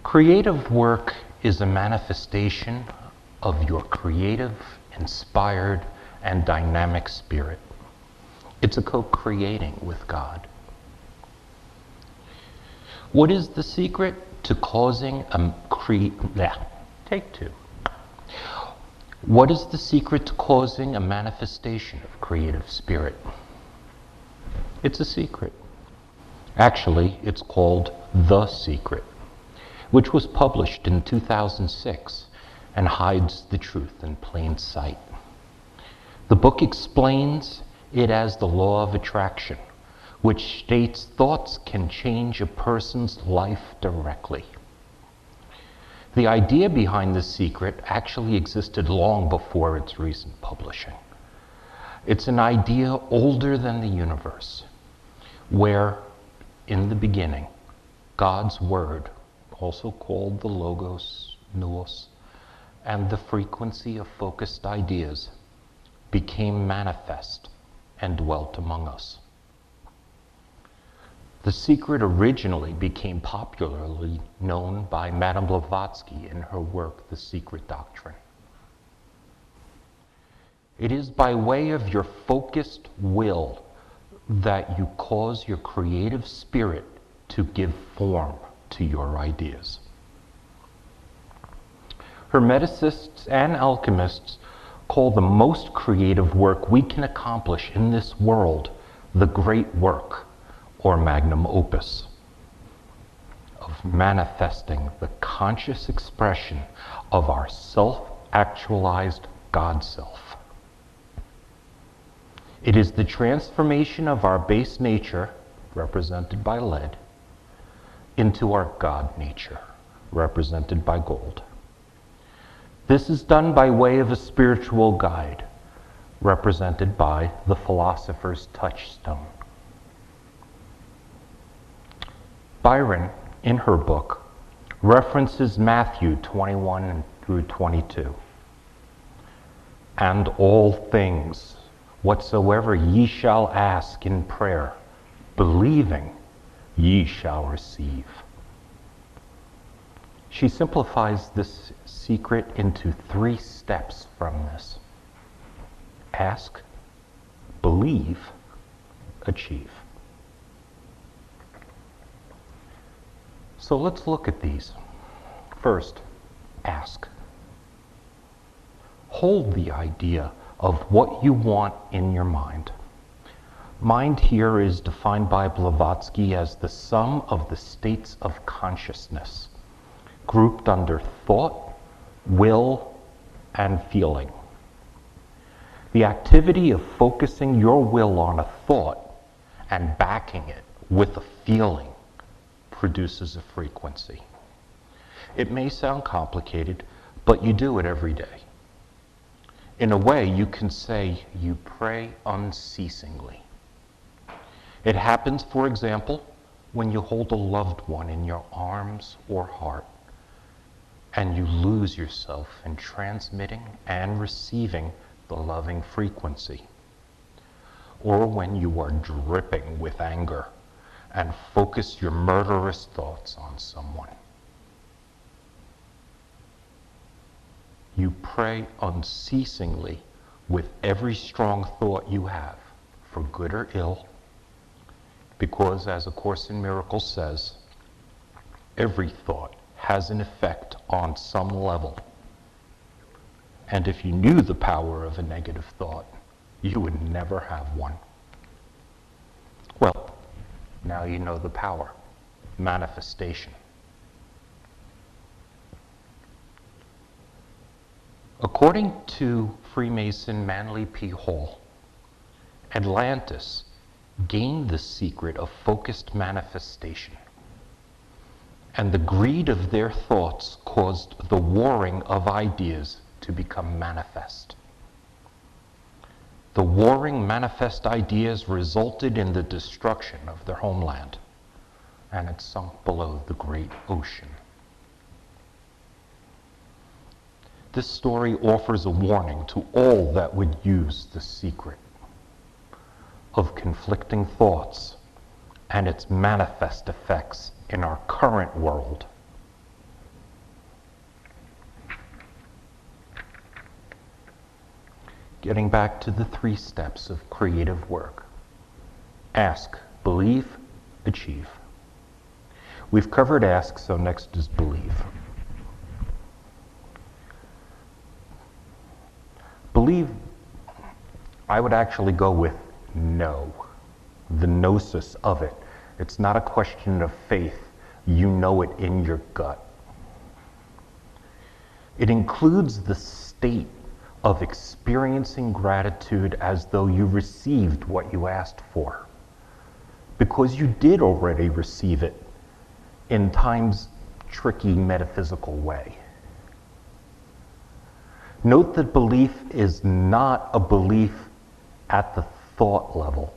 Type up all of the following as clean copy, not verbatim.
Creative work is a manifestation of your creative, inspired, and dynamic spirit. It's a co-creating with God. What is the secret to causing a Take two. What is the secret to causing a manifestation of creative spirit? It's a secret. Actually, it's called The Secret, which was published in 2006 and hides the truth in plain sight. The book explains it as the law of attraction, which states thoughts can change a person's life directly. The idea behind The Secret actually existed long before its recent publishing. It's an idea older than the universe, where, in the beginning, God's Word, also called the Logos, Nous, and the frequency of focused ideas, became manifest and dwelt among us. The Secret originally became popularly known by Madame Blavatsky in her work, The Secret Doctrine. It is by way of your focused will that you cause your creative spirit to give form to your ideas. Hermeticists and alchemists call the most creative work we can accomplish in this world the great work, or magnum opus, of manifesting the conscious expression of our self-actualized God self. It is the transformation of our base nature, represented by lead, into our God nature, represented by gold. This is done by way of a spiritual guide, represented by the philosopher's touchstone. Byron, in her book, references Matthew 21 through 22. And all things, whatsoever ye shall ask in prayer, believing, ye shall receive. She simplifies this secret into 3 steps from this. Ask, believe, achieve. So let's look at these. First, ask. Hold the idea of what you want in your mind. Mind here is defined by Blavatsky as the sum of the states of consciousness, grouped under thought, will, and feeling. The activity of focusing your will on a thought and backing it with a feeling produces a frequency. It may sound complicated, but you do it every day. In a way, you can say you pray unceasingly. It happens, for example, when you hold a loved one in your arms or heart, and you lose yourself in transmitting and receiving the loving frequency. Or when you are dripping with anger and focus your murderous thoughts on someone. You pray unceasingly with every strong thought you have, for good or ill, because, as A Course in Miracles says, every thought has an effect on some level. And if you knew the power of a negative thought, you would never have one. Well, now you know the power. Manifestation. According to Freemason Manly P. Hall, Atlantis gained the secret of focused manifestation, and the greed of their thoughts caused the warring of ideas to become manifest. The warring manifest ideas resulted in the destruction of their homeland, and it sunk below the great ocean. This story offers a warning to all that would use the secret of conflicting thoughts and its manifest effects in our current world Getting back to the 3 steps of creative work. Ask, believe, achieve. We've covered ask, so next is believe. Believe, I would actually go with know, the gnosis of it. It's not a question of faith. You know it in your gut. It includes the state of experiencing gratitude as though you received what you asked for, because you did already receive it in time's tricky metaphysical way. Note that belief is not a belief at the thought level.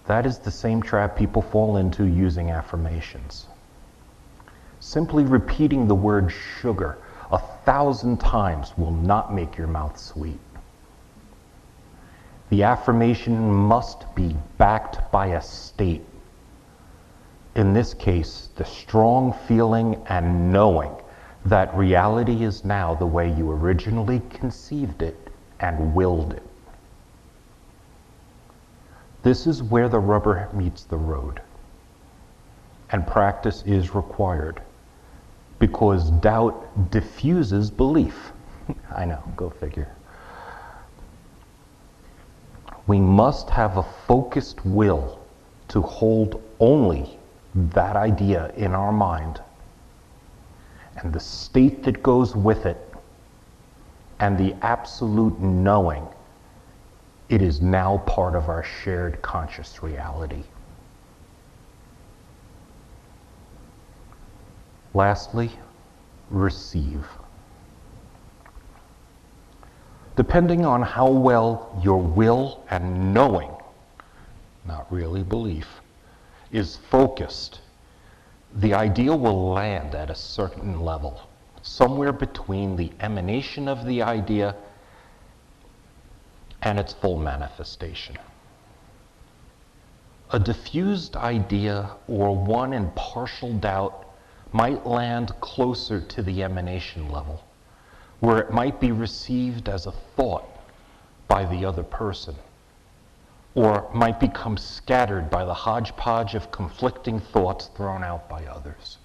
That is the same trap people fall into using affirmations. Simply repeating the word sugar 1,000 times will not make your mouth sweet. The affirmation must be backed by a state. In this case, the strong feeling and knowing that reality is now the way you originally conceived it and willed it. This is where the rubber meets the road, and practice is required, because doubt diffuses belief. I know, go figure. We must have a focused will to hold only that idea in our mind, and the state that goes with it, and the absolute knowing it is now part of our shared conscious reality. Lastly, receive. Depending on how well your will and knowing, not really belief, is focused, the idea will land at a certain level, somewhere between the emanation of the idea and its full manifestation. A diffused idea or one in partial doubt might land closer to the emanation level, where it might be received as a thought by the other person, or might become scattered by the hodgepodge of conflicting thoughts thrown out by others.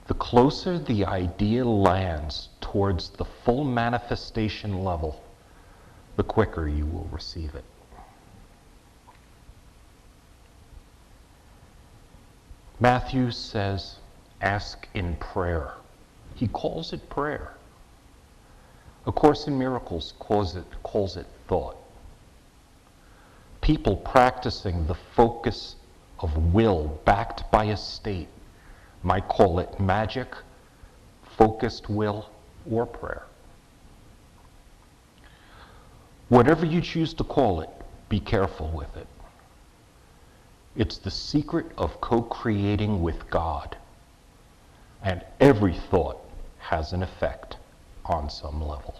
The closer the idea lands towards the full manifestation level, the quicker you will receive it. Matthew says, ask in prayer. He calls it prayer. A Course in Miracles calls it thought. People practicing the focus of will backed by a state might call it magic, focused will, or prayer. Whatever you choose to call it, be careful with it. It's the secret of co-creating with God, and every thought has an effect on some level.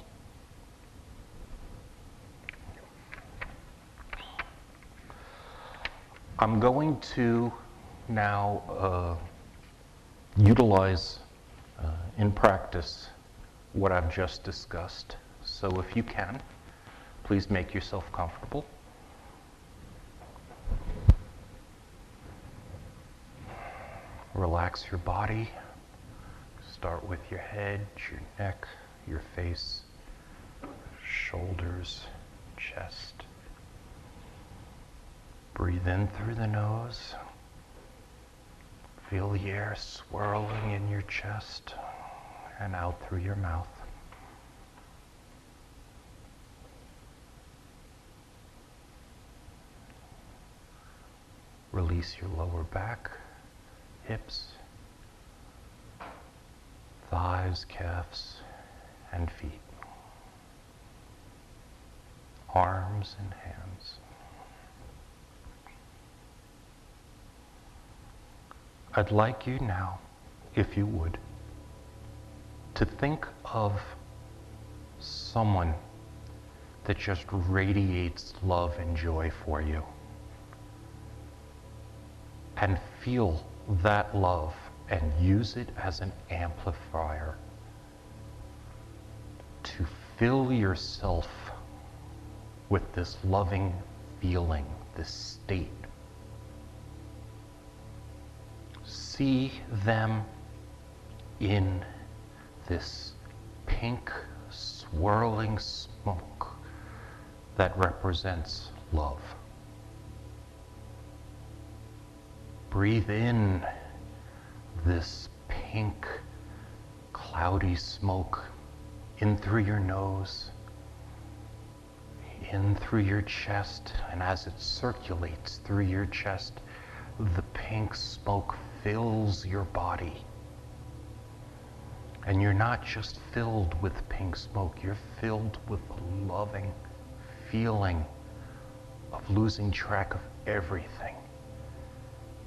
I'm going to now utilize in practice what I've just discussed. So if you can, please make yourself comfortable. Relax your body. Start with your head, your neck, your face, shoulders, chest. Breathe in through the nose. Feel the air swirling in your chest and out through your mouth. Release your lower back, hips, thighs, calves, and feet, arms and hands. I'd like you now, if you would, to think of someone that just radiates love and joy for you. And feel that love and use it as an amplifier to fill yourself with this loving feeling, this state. See them in this pink swirling smoke that represents love. Breathe in this pink cloudy smoke in through your nose, in through your chest, and as it circulates through your chest, the pink smoke fills your body. And you're not just filled with pink smoke, you're filled with a loving feeling of losing track of everything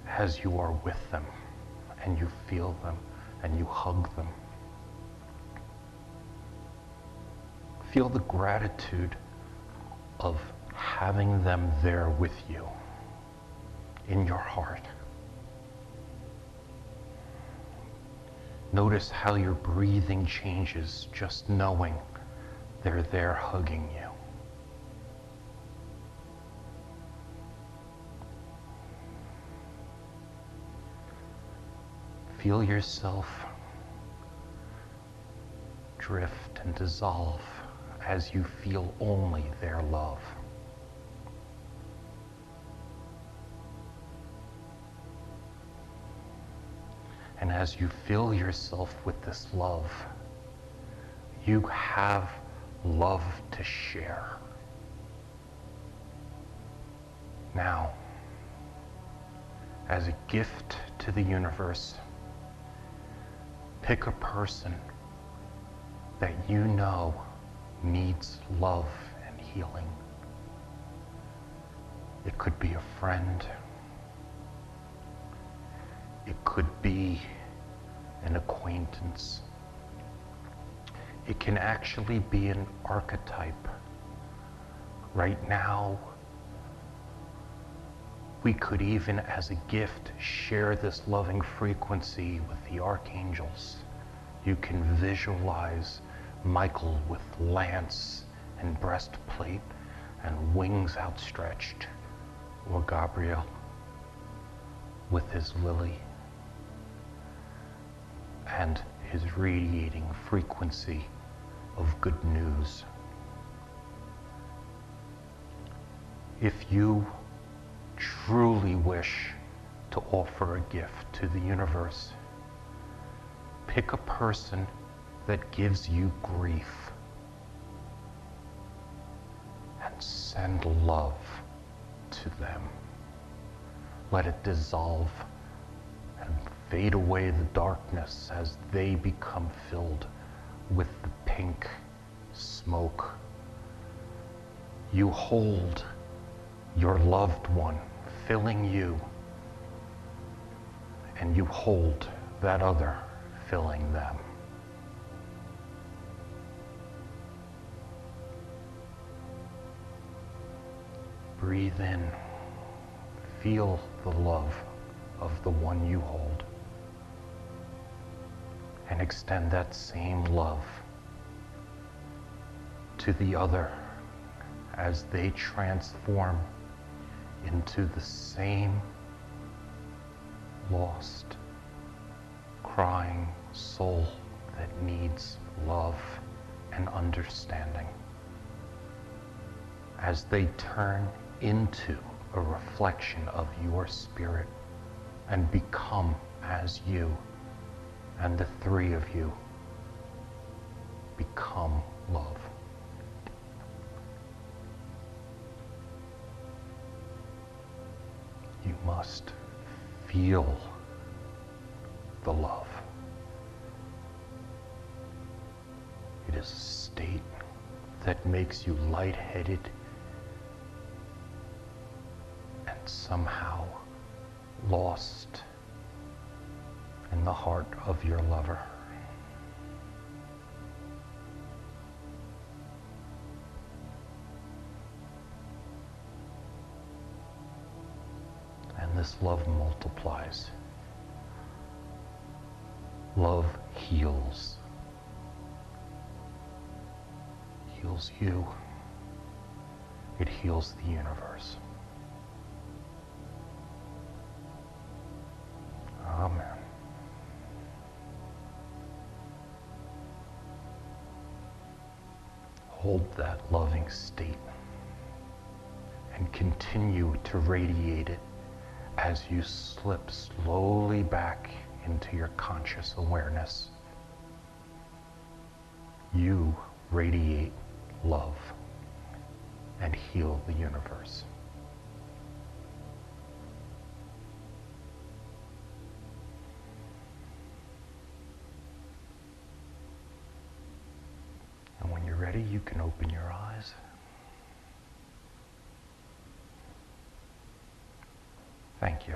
as you are with them, and you feel them, and you hug them. Feel the gratitude of having them there with you in your heart. Notice how your breathing changes just knowing they're there hugging you. Feel yourself drift and dissolve as you feel only their love. And as you fill yourself with this love, you have love to share. Now, as a gift to the universe, pick a person that you know needs love and healing. It could be a friend. It could be an acquaintance. It can actually be an archetype. Right now, we could even, as a gift, share this loving frequency with the archangels. You can visualize Michael with lance and breastplate and wings outstretched, or Gabriel with his lily and his radiating frequency of good news. If you truly wish to offer a gift to the universe, pick a person that gives you grief and send love to them. Let it dissolve and fade away the darkness as they become filled with the pink smoke. You hold your loved one filling you, and you hold that other filling them. Breathe in, feel the love of the one you hold, and extend that same love to the other as they transform into the same lost, crying soul that needs love and understanding. As they turn into a reflection of your spirit and become as you, and the three of you become love. You must feel the love. It is a state that makes you lightheaded and somehow lost in the heart of your lover. And this love multiplies. Love heals. heals you. It heals the universe. Amen. Hold that loving state and continue to radiate it as you slip slowly back into your conscious awareness. You radiate love and heal the universe. And when you're ready, you can open your eyes. Thank you.